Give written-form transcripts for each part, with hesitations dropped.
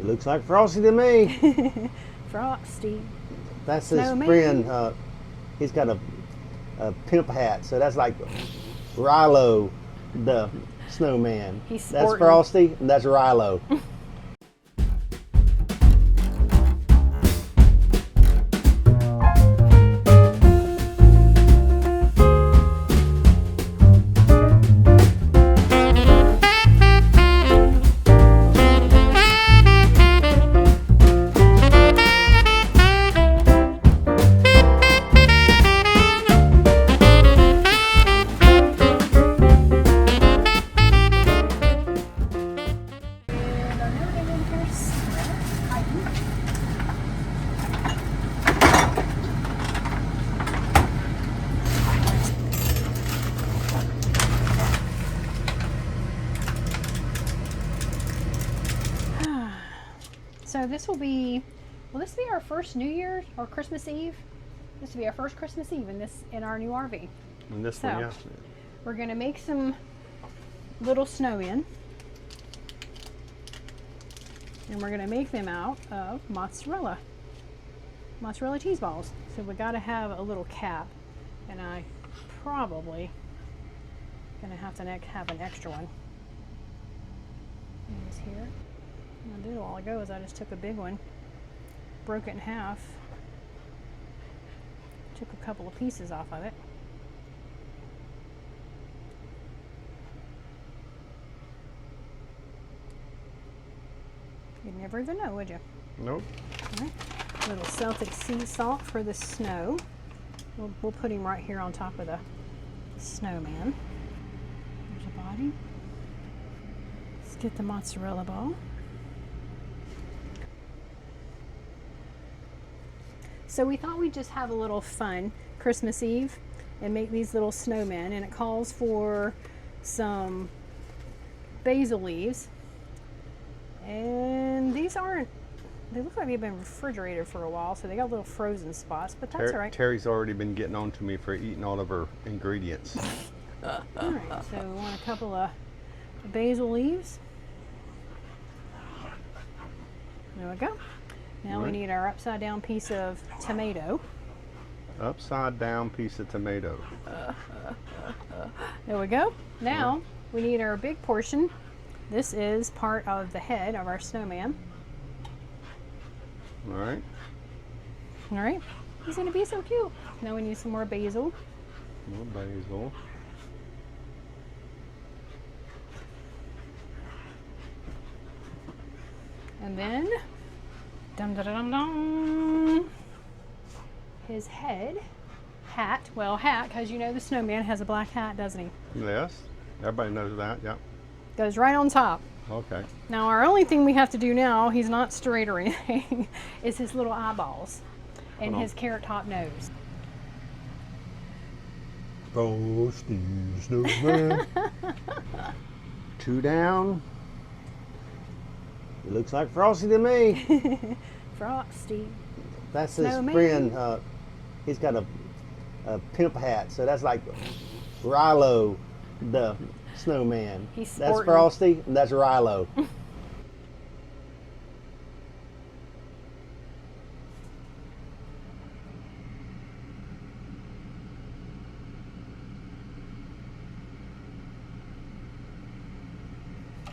It looks like Frosty to me. Frosty. That's his Snowman. friend. He's got a pimp hat, so that's like Rilo the snowman. He's That's sporting. Frosty, and that's Rilo. So this will be our first New Year's or Christmas Eve? This will be our first Christmas Eve in our new RV. And this So, one, yeah. We're gonna make some little snowmen. And we're gonna make them out of mozzarella cheese balls. So we gotta have a little cap, and I probably gonna have to have an extra one. It's here. What I did a while ago is I just took a big one, broke it in half, took a couple of pieces off of it. You'd never even know, would you? Nope. All right. A little Celtic sea salt for the snow. We'll put him right here on top of the snowman. There's a body. Let's get the mozzarella ball. So we thought we'd just have a little fun Christmas Eve and make these little snowmen, and it calls for some basil leaves. And these they look like they've been refrigerated for a while, so they got little frozen spots, but that's all right. Terry's already been getting on to me for eating all of her ingredients. All right, so we want a couple of basil leaves. There we go. Now we need our upside down piece of tomato. Upside down piece of tomato. There we go. Now we need our big portion. This is part of the head of our snowman. All right. All right. He's going to be so cute. Now we need some more basil. More basil. And then, dum dum dum dum, his hat, because you know the snowman has a black hat, doesn't he? Yes. Everybody knows that. Yep. Goes right on top. Okay. Now our only thing we have to do now, he's not straight or anything, is his little eyeballs and his carrot top nose. Frosty Snowman. Two down. It looks like Frosty to me. Frosty. That's his Snowman. friend. He's got a pimp hat, so that's like Rilo the snowman. He's That's sporting. Frosty, and that's Rilo.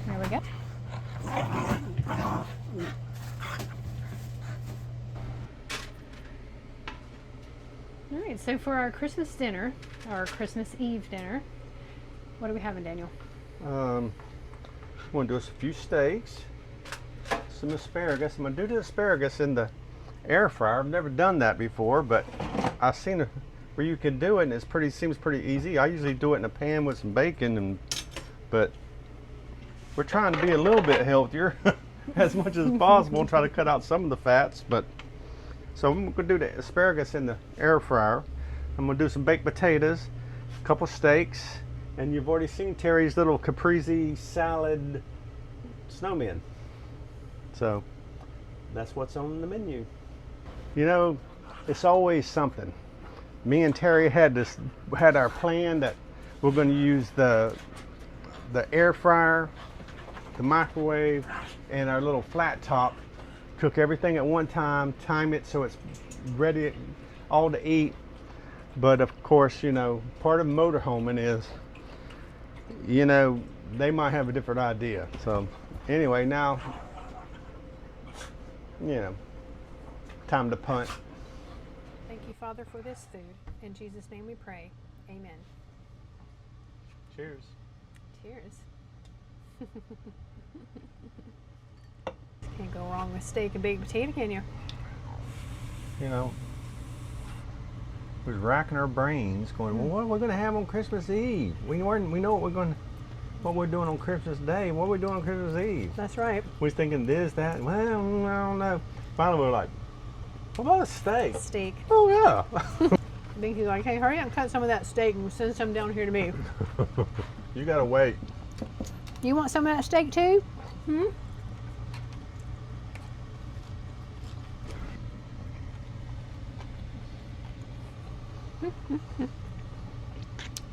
There we go. All right, so for our Christmas dinner, our Christmas Eve dinner, what are we having, Daniel? I'm going to do us a few steaks, some asparagus. I'm going to do the asparagus in the air fryer. I've never done that before, but I've seen where you can do it, and seems pretty easy. I usually do it in a pan with some bacon, but we're trying to be a little bit healthier as much as possible and try to cut out some of the fats. But so I'm going to do the asparagus in the air fryer. I'm going to do some baked potatoes, a couple steaks, and you've already seen Terry's little caprese salad snowman. So that's what's on the menu. You know, it's always something. Me and Terry had our plan that we're going to use the air fryer the microwave, and our little flat top. Cook everything at one time, time it so it's ready all to eat. But of course, you know, part of motorhoming is, you know, they might have a different idea. So anyway, now, you know, time to punt. Thank you, Father, for this food. In Jesus' name we pray. Amen. Cheers. Cheers. Can't go wrong with steak and baked potato, can you? You know, was racking our brains, going, well, what are we going to have on Christmas Eve? We know what we're doing on Christmas Day. What are we doing on Christmas Eve? That's right. We was thinking this, that. Well, I don't know. Finally, we were like, what about a steak? Steak. Oh yeah. Binky's like, hey, hurry up and cut some of that steak and send some down here to me. You gotta wait. You want some of that steak too? Hmm?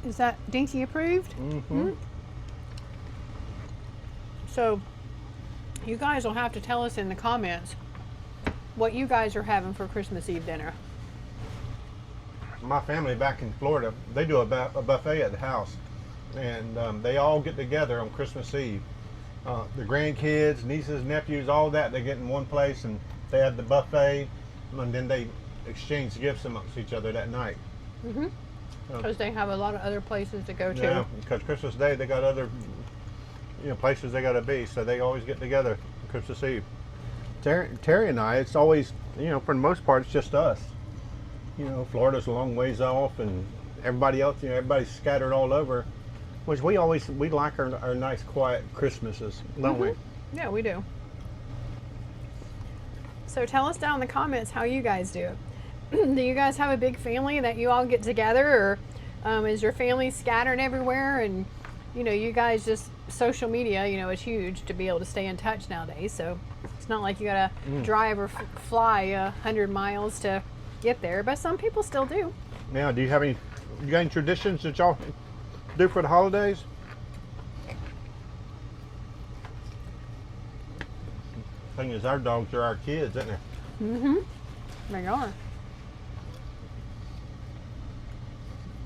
Is that Dinky approved? Mm-hmm. So, you guys will have to tell us in the comments what you guys are having for Christmas Eve dinner. My family back in Florida, they do a buffet at the house, and they all get together on Christmas Eve. The grandkids, nieces, nephews, all that, they get in one place and they have the buffet, and then they exchange gifts amongst each other that night. Mm-hmm. Because they have a lot of other places to go to. Yeah, because Christmas Day they got other, you know, places they got to be, so they always get together on Christmas Eve. Terry and I, it's always, you know, for the most part, it's just us. You know, Florida's a long ways off, and everybody else, you know, everybody's scattered all over. Which we like our nice, quiet Christmases, don't we? Yeah, we do. So tell us down in the comments how you guys do it. Do you guys have a big family that you all get together, or is your family scattered everywhere? And you know, you guys just social media, you know, is huge to be able to stay in touch nowadays. So it's not like you gotta drive or fly 100 miles to get there, but some people still do. Now, you got any traditions that y'all do for the holidays? Thing is, our dogs are our kids, isn't they? Mm-hmm. They are.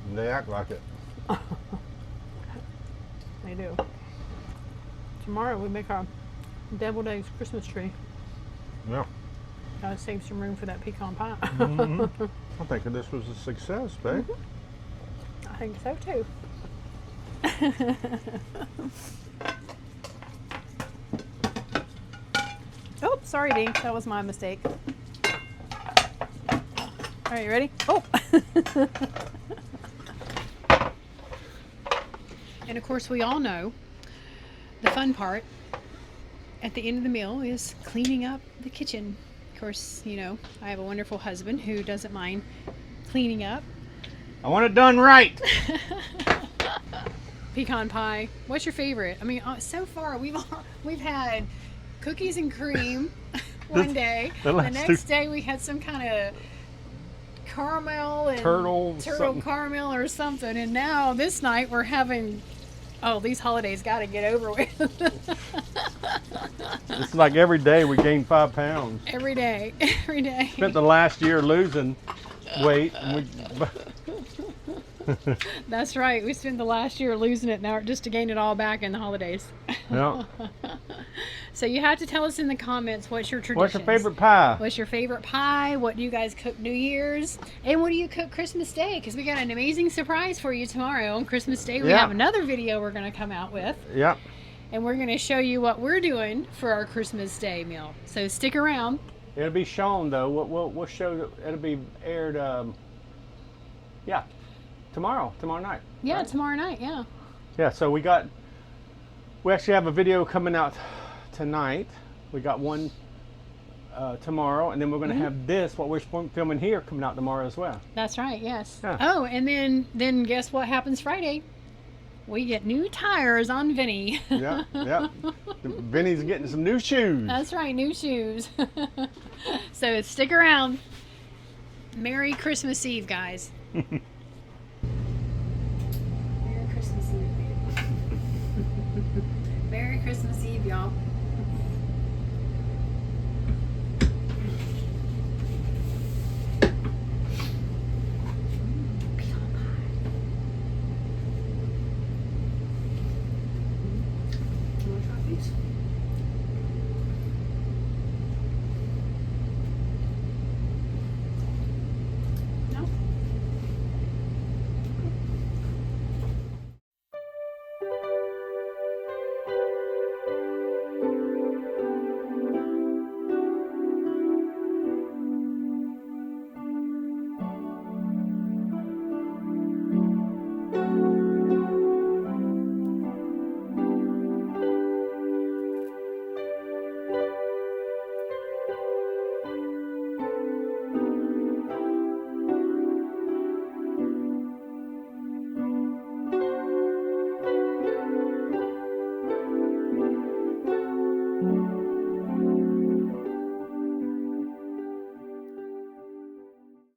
And they act like it. They do. Tomorrow we make our deviled eggs Christmas tree. Yeah. Gotta save some room for that pecan pie. Mm-hmm. I think this was a success, babe. I think so too. Oh, sorry, Dee. That was my mistake. All right, you ready? Oh! And of course, we all know the fun part at the end of the meal is cleaning up the kitchen. Of course, you know, I have a wonderful husband who doesn't mind cleaning up. I want it done right. Pecan pie. What's your favorite? I mean, so far we've had cookies and cream one day. The next day we had some kind of caramel and turtle caramel or something, and now this night we're having. Oh, these holidays got to get over with. It's like every day we gain 5 pounds. Every day. Spent the last year losing weight. And That's right. We spent the last year losing it now just to gain it all back in the holidays. Yeah. So you have to tell us in the comments what's your traditions. What's your favorite pie? What's your favorite pie? What do you guys cook New Year's? And what do you cook Christmas Day? Because we got an amazing surprise for you tomorrow on Christmas Day. We have another video we're going to come out with. Yep. And we're going to show you what we're doing for our Christmas Day meal. So stick around. It'll be shown though. We'll show. It'll be aired. Tomorrow night. Yeah, right? Tomorrow night. Yeah. Yeah. So we actually have a video coming out tonight. We got one tomorrow, and then we're going to have this, what we're filming here, coming out tomorrow as well. That's right. Yes. Yeah. Oh, and then guess what happens Friday? We get new tires on Vinny. Yeah. Vinny's getting some new shoes. That's right, new shoes. So stick around. Merry Christmas Eve, guys.